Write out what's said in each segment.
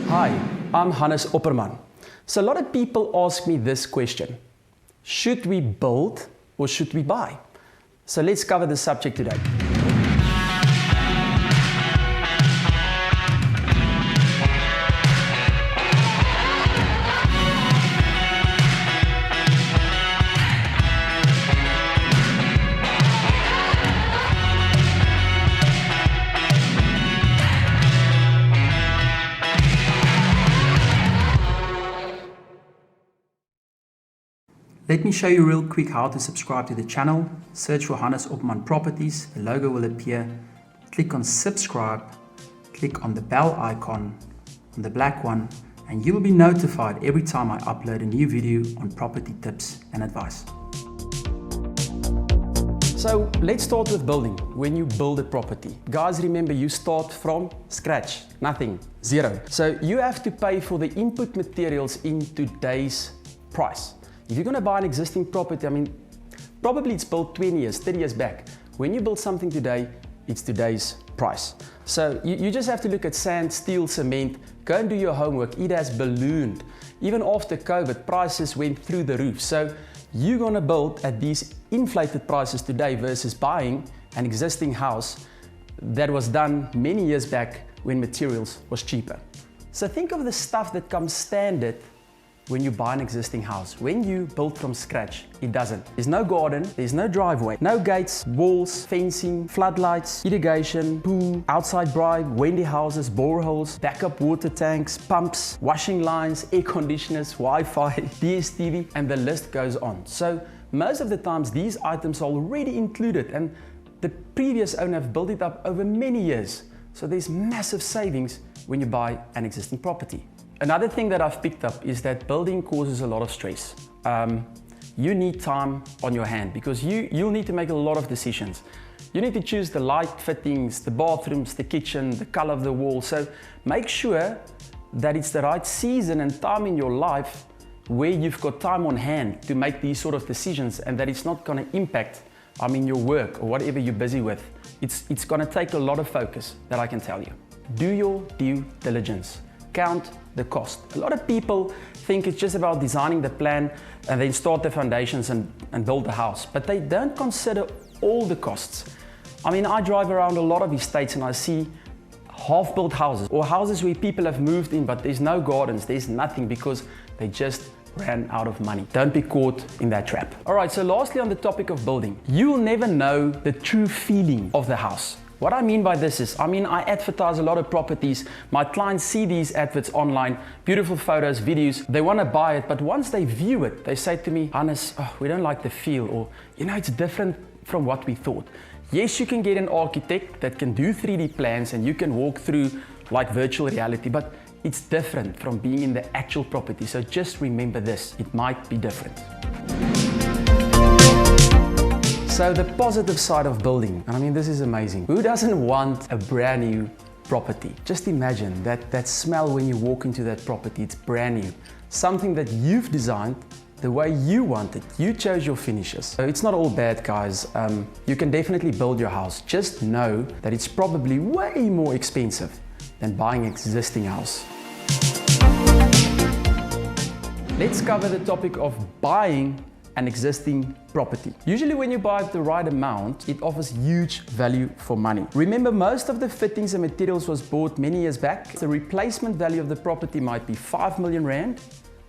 Hi, I'm Opperman. So a lot of people ask me this question: should we build or should we buy? So let's cover this subject today. Let me show you real quick how to subscribe to the channel. Search for Opperman Properties, the logo will appear. Click on subscribe, click on the bell icon, on the black one, and you will be notified every time I upload a new video on property tips and advice. So let's start with building. When you build a property, guys, remember you start from scratch, nothing, zero. So you have to pay for the input materials in today's price. If you're going to buy an existing property, probably it's built 20 years, 30 years back. When you build something today, it's today's price. So you just have to look at sand, steel, cement, go and do your homework. It has ballooned. Even after COVID, prices went through the roof. So you're going to build at these inflated prices today versus buying an existing house that was done many years back when materials was cheaper. So think of the stuff that comes standard when you buy an existing house. When you build from scratch, it doesn't. There's no garden, there's no driveway, no gates, walls, fencing, floodlights, irrigation, pool, outside bribe, windy houses, boreholes, backup water tanks, pumps, washing lines, air conditioners, Wi-Fi, DSTV, and the list goes on. So most of the times these items are already included and the previous owner have built it up over many years. So there's massive savings when you buy an existing property. Another thing that I've picked up is that building causes a lot of stress. You need time on your hand because you'll need to make a lot of decisions. You need to choose the light fittings, the bathrooms, the kitchen, the color of the wall. So make sure that it's the right season and time in your life where you've got time on hand to make these sort of decisions and that it's not going to impact your work or whatever you're busy with. It's going to take a lot of focus, that I can tell you. Do your due diligence. Count the cost. A lot of people think it's just about designing the plan and then start the foundations and build the house, but they don't consider all the costs. I drive around a lot of estates and I see half-built houses or houses where people have moved in but there's no gardens, there's nothing because they just ran out of money. Don't be caught in that trap. Alright, so lastly on the topic of building, you'll never know the true feeling of the house. What I mean by this is, I advertise a lot of properties. My clients see these adverts online, beautiful photos, videos. They want to buy it, but once they view it, they say to me, Hannes, we don't like the feel, or, it's different from what we thought. Yes, you can get an architect that can do 3D plans and you can walk through like virtual reality, but it's different from being in the actual property. So just remember this, it might be different. So the positive side of building, this is amazing. Who doesn't want a brand new property? Just imagine that smell when you walk into that property, it's brand new. Something that you've designed the way you want it. You chose your finishes. So it's not all bad, guys. You can definitely build your house. Just know that it's probably way more expensive than buying an existing house. Let's cover the topic of buying an existing property. Usually when you buy at the right amount, it offers huge value for money. Remember, most of the fittings and materials was bought many years back. The replacement value of the property might be 5 million rand,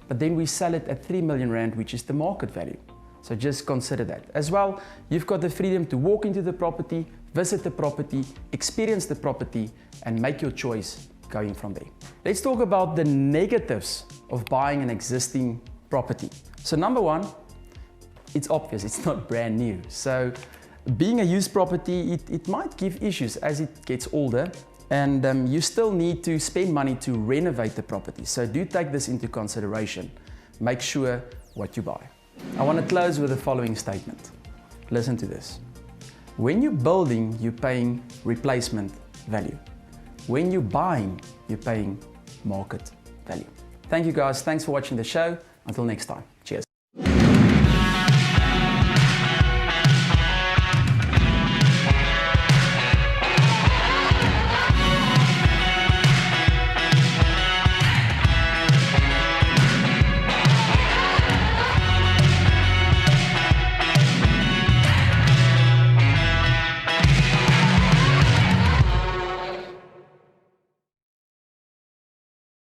but then we sell it at 3 million rand, which is the market value. So just consider that. As well, you've got the freedom to walk into the property, visit the property, experience the property, and make your choice going from there. Let's talk about the negatives of buying an existing property. So number one, it's obvious, it's not brand new. So being a used property, it might give issues as it gets older, and you still need to spend money to renovate the property. So do take this into consideration. Make sure what you buy. I want to close with the following statement. Listen to this. When you're building, you're paying replacement value. When you're buying, you're paying market value. Thank you guys, thanks for watching the show. Until next time, cheers.